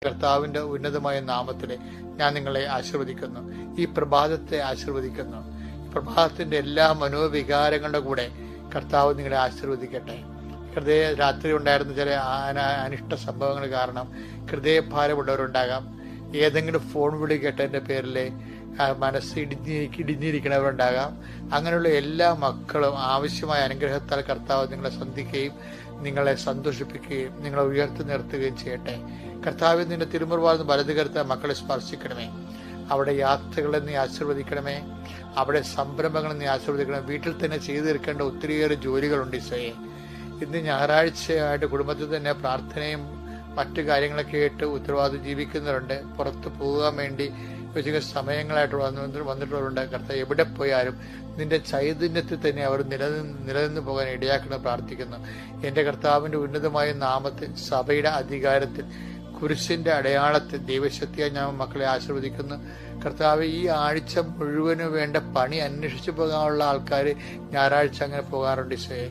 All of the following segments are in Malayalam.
കർത്താവിന്റെ ഉന്നതമായ നാമത്തിൽ ഞാൻ നിങ്ങളെ ആശീർവദിക്കുന്നു. ഈ പ്രഭാതത്തെ ആശീർവദിക്കുന്നു. പ്രഭാതത്തിന്റെ എല്ലാ മനോവികാരങ്ങളുടെ കൂടെ കർത്താവ് നിങ്ങളെ ആശീർവദിക്കട്ടെ. രാത്രി ഉണ്ടായിരുന്ന ചില അനിഷ്ട സംഭവങ്ങൾ കാരണം ഹൃദയഭാരമുള്ളവരുണ്ടാകാം. ഏതെങ്കിലും ഫോൺ വിളി കേട്ടതിന്റെ പേരിൽ മനസ്സ് ഇടിഞ്ഞിരിക്കുന്നവരുണ്ടാകാം. അങ്ങനെയുള്ള എല്ലാ മക്കളും ആവശ്യമായ അനുഗ്രഹത്താൽ കർത്താവ് നിങ്ങളെ സന്ധിക്കുകയും നിങ്ങളെ സന്തോഷിപ്പിക്കുകയും നിങ്ങളെ ഉയർത്തി നിർത്തുകയും ചെയ്യട്ടെ. കർത്താവ് നിന്റെ തിരുമുറുവാർന്ന് വലത് കരുത്ത മക്കളെ സ്പർശിക്കണമേ. അവിടെ യാത്രകളെ നീ ആശീർവദിക്കണമേ. അവിടെ സംരംഭങ്ങളെ നീ ആശീർവദിക്കണമേ. വീട്ടിൽ തന്നെ ചെയ്തു തീർക്കേണ്ട ഒത്തിരിയേറെ ജോലികളുണ്ട് ഈശോയെ. ഇന്ന് ഞായറാഴ്ചയായിട്ട് കുടുംബത്തിൽ തന്നെ പ്രാർത്ഥനയും മറ്റു കാര്യങ്ങളൊക്കെ ആയിട്ട് ഉത്തരവാദിത്വം ജീവിക്കുന്നവരുണ്ട്. പുറത്ത് പോകാൻ വേണ്ടി വെച്ച സമയങ്ങളായിട്ട് വന്നിട്ടുള്ളവരുണ്ട്. കർത്താവ് എവിടെ പോയാലും നിന്റെ ചൈതന്യത്തിൽ തന്നെ അവർ നിലനിന്ന് പോകാൻ ഇടയാക്കണം പ്രാർത്ഥിക്കുന്നു. എൻ്റെ കർത്താവിൻ്റെ ഉന്നതമായ നാമത്തിൽ സഭയുടെ അധികാരത്തിൽ കുരിശിന്റെ അടയാളത്തിൽ ദൈവശക്തിയായി ഞാൻ മക്കളെ ആശീർവദിക്കുന്നു. കർത്താവ് ഈ ആഴ്ച മുഴുവനും വേണ്ട പണി അന്വേഷിച്ചു പോകാനുള്ള ആൾക്കാർ ഞായറാഴ്ച അങ്ങനെ പോകാറുണ്ട് ഈശോയെ.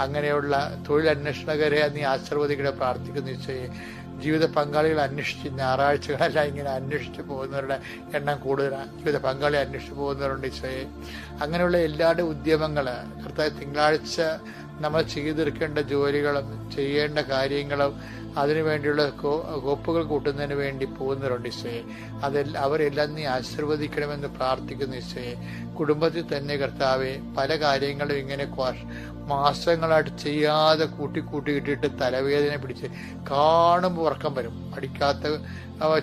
അങ്ങനെയുള്ള തൊഴിലന്വേഷണകരെ നീ ആശീർവദിക്കണേ പ്രാർത്ഥിക്കുന്നു ഈശോയെ. ജീവിത പങ്കാളികൾ അന്വേഷിച്ച് ഞായറാഴ്ചകളെല്ലാം ഇങ്ങനെ അന്വേഷിച്ച് പോകുന്നവരുടെ എണ്ണം കൂടുതലാണ്. ജീവിത പങ്കാളി അന്വേഷിച്ച് പോകുന്നവരുണ്ട് ഈശോയെ. അങ്ങനെയുള്ള എല്ലാവരുടെ ഉദ്യമങ്ങൾ കർത്താവ് തിങ്കളാഴ്ച നമ്മൾ ചെയ്തെടുക്കേണ്ട ജോലികളും ചെയ്യേണ്ട കാര്യങ്ങളും അതിനുവേണ്ടിയുള്ള കോപ്പുകൾ കൂട്ടുന്നതിന് വേണ്ടി പോകുന്നവരുണ്ട് ഈശോയെ. അവരെല്ലാം നീ ആശീർവദിക്കണമെന്ന് പ്രാർത്ഥിക്കുന്നു ഈശോയെ. കുടുംബത്തിൽ തന്നെ കർത്താവെ പല കാര്യങ്ങളും ഇങ്ങനെ മാസങ്ങളായിട്ട് ചെയ്യാതെ കൂട്ടിയിട്ടിട്ട് തലവേദന പിടിച്ച് കാണുമ്പോൾ ഉറക്കം വരും. പഠിക്കാത്ത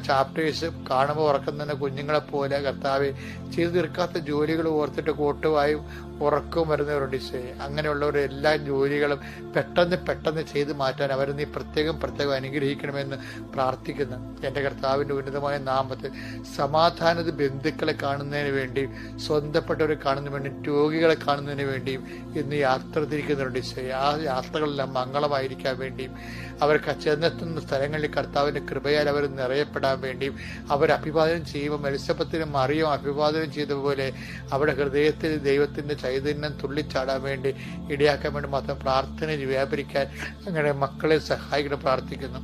ചാപ്റ്റേഴ്സ് കാണുമ്പോൾ ഉറക്കം തന്നെ കുഞ്ഞുങ്ങളെ പോലെ കർത്താവെ ചെയ്തു തീർക്കാത്ത ജോലികൾ ഓർത്തിട്ട് കോട്ടുവായും ഉറക്കവും വരുന്നവരുണ്ട് ഈശോയെ. അങ്ങനെയുള്ളവരുടെ എല്ലാ ജോലികളും പെട്ടെന്ന് ചെയ്ത് മാറ്റാൻ അവർ നീ പ്രത്യേകം അനുഗ്രഹിക്കണമെന്ന് പ്രാർത്ഥിക്കുന്നു. എൻ്റെ കർത്താവിൻ്റെ ഉന്നതമായ നാമത്തിൽ സമാധാനത ബന്ധുക്കളെ കാണുന്നതിന് വേണ്ടിയും സ്വന്തപ്പെട്ടവരെ കാണുന്നതിന് വേണ്ടിയും രോഗികളെ കാണുന്നതിന് വേണ്ടിയും ഇന്ന് യാത്ര തിരിക്കുന്നുണ്ട് ഈശോയെ. ആ യാത്രകളെല്ലാം മംഗളമായിരിക്കാൻ വേണ്ടിയും അവർ ചെന്നെത്തുന്ന സ്ഥലങ്ങളിൽ കർത്താവിൻ്റെ കൃപയാൽ അവർ നിറയപ്പെടാൻ വേണ്ടിയും അവർ അഭിവാദനം ചെയ്യുമ്പോൾ എലിസബത്തിനും മറിയം അഭിവാദനം ചെയ്തതുപോലെ അവിടെ ഹൃദയത്തിൽ ദൈവത്തിൻ്റെ ചൈതന്യം തുള്ളിച്ചാടാൻ വേണ്ടി ഇടയാക്കാൻ വേണ്ടി മാത്രം പ്രാർത്ഥന വ്യാപരിക്കാൻ അങ്ങനെ മക്കളെ സഹായിക്കണം പ്രാർത്ഥിക്കുന്നു.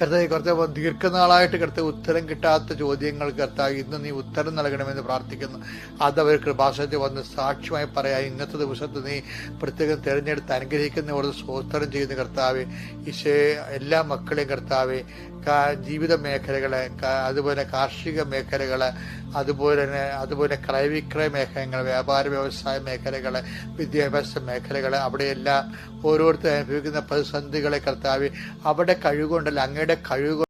കർത്താവ് ദീർഘനാളായിട്ട് കർത്താവ് ഉത്തരം കിട്ടാത്ത ചോദ്യങ്ങൾ കർത്താവ് ഇന്ന് നീ ഉത്തരം നൽകണമെന്ന് പ്രാർത്ഥിക്കുന്നു. അതവർ കൃപാസനത്തിൽ വന്ന് സാക്ഷ്യമായി പറയാൻ ഇന്നത്തെ ദിവസത്ത് നീ പ്രത്യേകം തിരഞ്ഞെടുത്ത് അനുഗ്രഹിക്കുന്നവർക്ക് സ്തോത്രം ചെയ്യുന്ന കർത്താവ് ഈശോയെ. എല്ലാ മക്കളെയും കർത്താവ് ജീവിത മേഖലകള്, അതുപോലെ കാർഷിക മേഖലകള്, അതുപോലെ ക്രയവിക്രയ മേഖലകൾ, വ്യാപാര വ്യവസായ മേഖലകള്, വിദ്യാഭ്യാസ മേഖലകള്, അവിടെയെല്ലാം ഓരോരുത്തർ അനുഭവിക്കുന്ന പ്രതിസന്ധികളെ കർത്താവ് അവിടെ കഴിവുകൊണ്ടല്ല അങ്ങയുടെ കഴിവ്